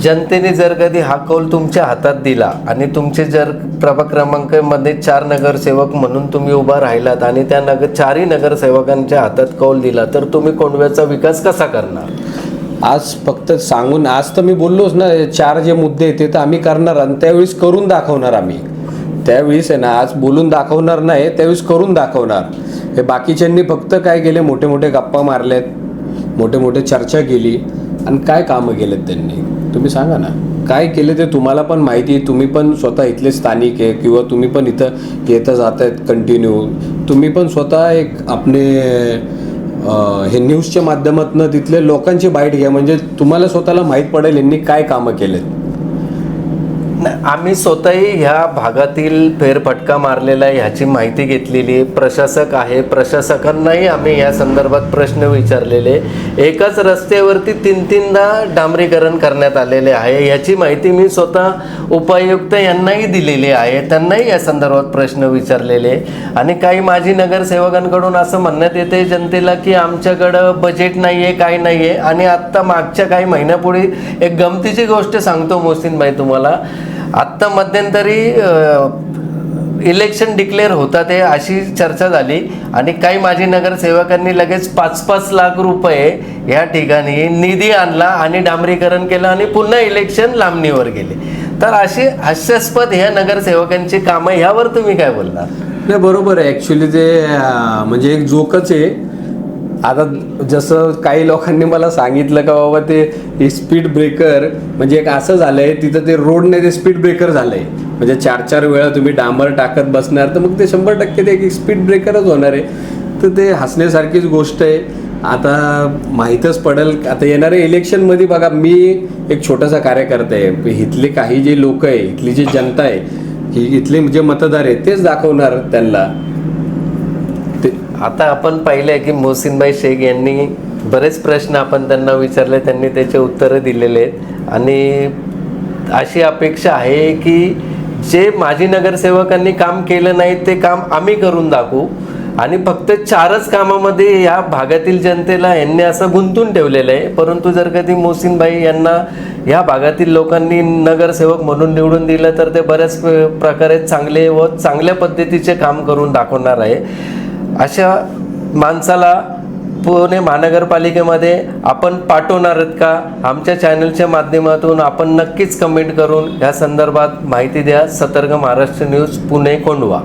जनतेने जर कधी हा कौल तुमच्या हातात दिला आणि तुमचे जर प्रभाग क्रमांकामध्ये 4 नगरसेवक म्हणून तुम्ही उभा राहिलात आणि त्या चारही नगरसेवकांच्या हातात कौल दिला, तर तुम्ही कोंडव्याचा विकास कसा करणार? आज फक्त सांगून, आज तर मी बोललोच ना, 4 जे मुद्दे आहेत ते तर आम्ही करणार आणि त्यावेळेस करून दाखवणार आम्ही. त्यावेळेस आहे ना, आज बोलून दाखवणार नाही, त्यावेळेस करून दाखवणार. हे बाकीच्यांनी फक्त काय केले, मोठे मोठे गप्पा मारलेत, मोठे मोठे चर्चा केली आणि काय कामं केलेत त्यांनी? तुम्ही सांगा ना काय केले ते. तुम्हाला पण माहिती आहे, तुम्ही पण स्वतः इथले स्थानिक आहे किंवा तुम्ही पण इथं येता जात आहेत कंटिन्यू. तुम्ही पण स्वतः एक आपले हे न्यूजच्या माध्यमातून तिथले लोकांची बाईट घ्या, म्हणजे तुम्हाला स्वतःला माहीत पडेल यांनी काय कामं केलेत. आम्ही स्वतःही ह्या भागातील फेरफटका मारलेला आहे, ह्याची माहिती घेतलेली आहे. प्रशासक आहे, प्रशासकांनाही आम्ही या संदर्भात प्रश्न विचारलेले. एकाच रस्त्यावरती 3-3दा डांबरीकरण करण्यात आलेले आहे, ह्याची माहिती मी स्वतः उपायुक्त यांनाही दिलेली आहे. त्यांनाही या संदर्भात प्रश्न विचारलेले. आणि काही माजी नगरसेवकांकडून असं म्हणण्यात येते जनतेला की आमच्याकडं बजेट नाही आहे, काय नाही आहे. आणि आत्ता मागच्या काही महिन्यापूर्वी एक गमतीची गोष्ट सांगतो मोहसिनभाई तुम्हाला. आत्ता मध्यंतरी इलेक्शन डिक्लेअर होता ते अशी चर्चा झाली आणि काही माजी नगरसेवकांनी लगेच 5-5 लाख रुपये या ठिकाणी निधी आणला आणि डांबरीकरण केलं आणि पुन्हा इलेक्शन लांबणीवर गेले. तर अशी हास्यास्पद ह्या नगरसेवकांची कामं, ह्यावर तुम्ही काय बोलणार? नाही, बरोबर आहे. ॲक्च्युली ते म्हणजे एक जोकच आहे. आता जसं काही लोकांनी मला सांगितलं का बाबा ते स्पीड ब्रेकर म्हणजे एक असं झालंय, तिथं ते रोड नाही, ते स्पीड ब्रेकर झालंय. म्हणजे 4-4 वेळा तुम्ही डांबर टाकत बसणार तर मग ते 100% ते एक स्पीड ब्रेकरच होणार आहे. तर ते हसण्यासारखीच गोष्ट आहे. आता माहीतच पडेल. आता येणाऱ्या इलेक्शनमध्ये बघा, मी एक छोटासा कार्यकर्ता आहे. इथले काही जे लोक आहे, इथली जी जनता आहे, ही इथले जे मतदार आहेत तेच दाखवणार त्यांना. आता आपण पाहिलंय की मोहसिनभाई शेख यांनी बरेच प्रश्न आपण त्यांना विचारले, त्यांनी त्याचे उत्तरं दिलेले आहेत. आणि अशी अपेक्षा आहे की जे माजी नगरसेवकांनी काम केलं नाही ते काम आम्ही करून दाखवू. आणि फक्त 4च कामामध्ये या भागातील जनतेला यांनी असं गुंतून ठेवलेलं आहे. परंतु जर कधी मोहसिनभाई यांना या भागातील लोकांनी नगरसेवक म्हणून निवडून दिलं तर ते बऱ्याच प्रकारे चांगले व चांगल्या पद्धतीचे काम करून दाखवणार आहे. अशा माणसाला पुणे महानगरपालिकेमध्ये आपण पाठवणार आहेत का? आमच्या चॅनलच्या माध्यमातून आपण नक्कीच कमेंट करून या संदर्भात माहिती द्या. सतर्क महाराष्ट्र न्यूज, पुणे, कोंढवा.